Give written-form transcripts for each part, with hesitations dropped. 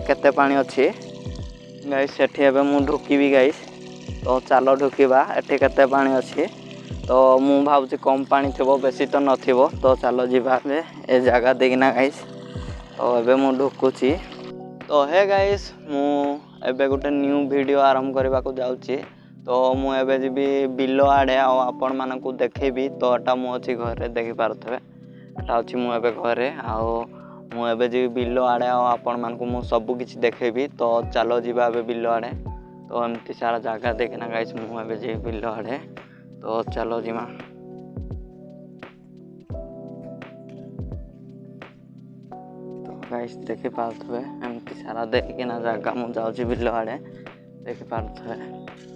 केते पानी अच्छी गाइस सेठी एबे मु ढुकीबी गाइस तो चलो ढुकीबा एठी केते पानी अच्छी तो मु भावुची कम पानी थिबो बेसी तो नथिबो तो चलो जीवा ए जगह देखना गाइस तो एबे मु ढुकुची तो हे गाइस मु एबे गोटे न्यू वीडियो आरंभ करबा को जाउची तो मु एबे जीबी बिलो आडे आपण मानकू देखेबी तो एटा मु अछि घरे देखि पारथबे एटा अछि मु एबे घरे मु एबे जीबी बिलो आडे आपण मानकू मु सब किछ देखेबी तो चलो जीवा एबे बिलो आडे तो एमती सारा जगह देखना गाइस मु एबे जीबी बिलो आडे तो चलो जीमा तो गाइस देखि पारथबे एमती सारा देखिना जगह मु जाउची बिलो आडे देखि पारथबे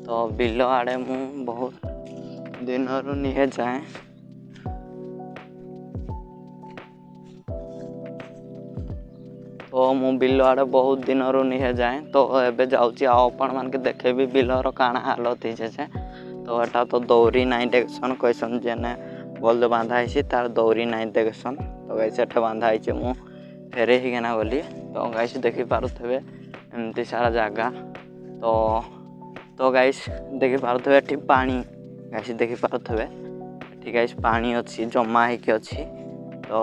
तो बिलो आड़े मु बहुत दिन निहे जाए तो मु बिलो आड़े बहुत दिन निहे जाए तो एबे जाउची आपण मान के देखे भी बिलर काना हालत ही जे तो एटा तो दौरी नाई देखसन कहसन जेने बल्द बांधा है तार दौरी नाई देखसन तो गाइस एटा बांधा है मु फेरे ही गेना गली तो गाइस देखि पारुथबे एमती सारा जगह तो गाइस देखि पारुथबे एठी पानी गाइस देखि पारुथबे एठी गाइस पानी अछि जमा है के अछि तो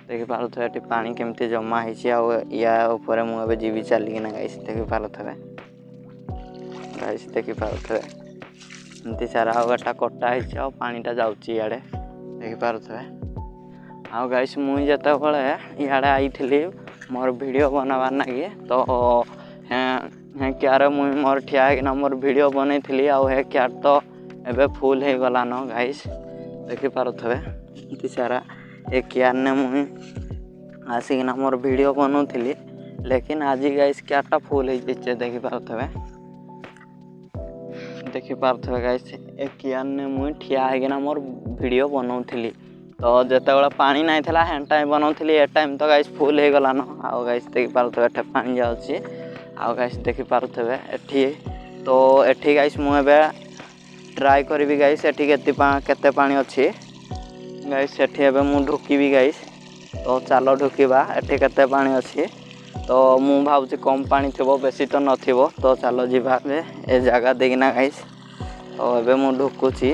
देखि पारुथबे एठी पानी केमती जमा है आ या ऊपर मु एबे जीवी चली ना गाइस देखि पारुथबे गाइस देखि पारुथबे एमती सारा एटा कटा है आ पानीटा जाउची याडे देखि पारुथबे आ गाइस मु जता बळे याडे आइथिली मोर वीडियो बनावा नागी तो हैं क्यारे मुई मोर ठिया है ना मोर वीडियो बनै थली आ हे क्यार तो एबे फुल हे गला न गाइस देखि पारुथबे इति सारा एक क्यार ने मुई आसी ना मोर वीडियो बनु थली लेकिन आज गाइस क्यारटा फुल हे जिचे देखि पारुथबे गाइस एक क्यार ने मुई ठिया है ना मोर वीडियो बनु थली तो जते बड़ा पानी नहीं थला हेन टाइम बनु थली ए टाइम तो गाइस फुल हे गला न आ गाइस देखि पारुथबे एठे पानी जाउची आ गाइस देखि पारुथबे एठी तो एठी गाइस मु एबे ट्राई करबी गाइस एठी केते पानी अछि गाइस एठी एबे मु ढुकीबी गाइस तो चलो ढुकीबा एठी केते पानी अछि तो मु भावुची कम पानी थिबो बेसी तो नथिबो तो चलो जीवा ए जगह देखना गाइस तो एबे मु ढुकुची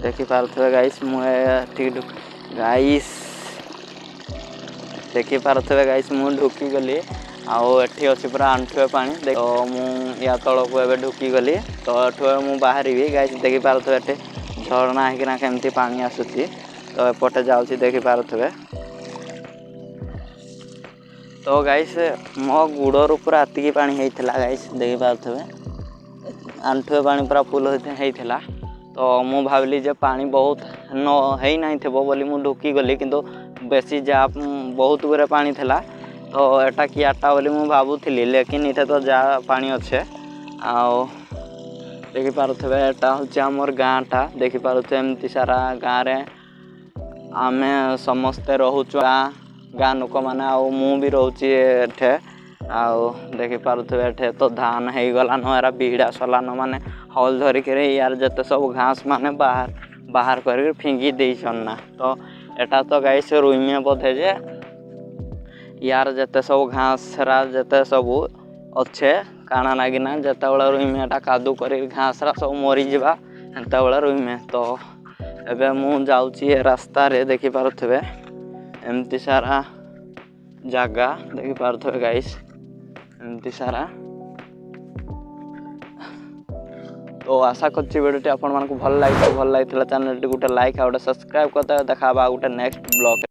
देखि पारुथबे गाइस मु एठी गाइस देखि पारुथबे गाइस मु ढुकी गली आउ एठी अछि पूरा आंठुए पानी तो मु या तळ को एबे ढुकी गली तो एठो मु बाहरी गाइस देखि पारुथबे एठी झरना है कि ना केमती पानी आसुची तो एपटे जाउची देखि पारुथबे तो गाइस मो गुडर पूरा अतिकी पानी हेइथला गाइस देखि पारुथबे आंठुए पानी पूरा फुल हेइथला तो मु भाबली जे पानी बहुत न हेइ नाही थेबो बोली मु ढुकी गली किंतु बेसी जा बहुत गुरे पानी थला तो एटा कियाटा बोली मु भाबुथिली लेकिन इथे तो जा पानी अच्छे आओ देखि पारुथबे एटा होची हमर गाँटा देखि पारुथबे एमती सारा गाँ रे आमे समस्ते रहूचु गाँ लोक माने आ मु भी रहूची एठे आओ देखि पारुथबे एठे तो धान हेइ गला न एरा बिहड़ा सलान माने हल धरि के यार जते सब घास माने बाहर कर फिंगी देइछन ना तो एटा तो गाइस रुइमे बोधे जे यार जते सब घास रा जते सब अच्छे काना लागिना जते बड़ा रुइमे एटा कादू कर घास रा सब मरी जिबा एंता बड़ा रुइमे तो एबे मु जाउची रास्ता रे देखि पारुथबे एमती सारा जगह देखि पारुथबे गाइस एमती सारा तो आशा करछि वीडियो आपण मानकू भल लागिला चैनल टी गुटे लाइक आ गुटे सब्सक्राइब करते देखा गोटे नेक्स्ट ब्लॉग।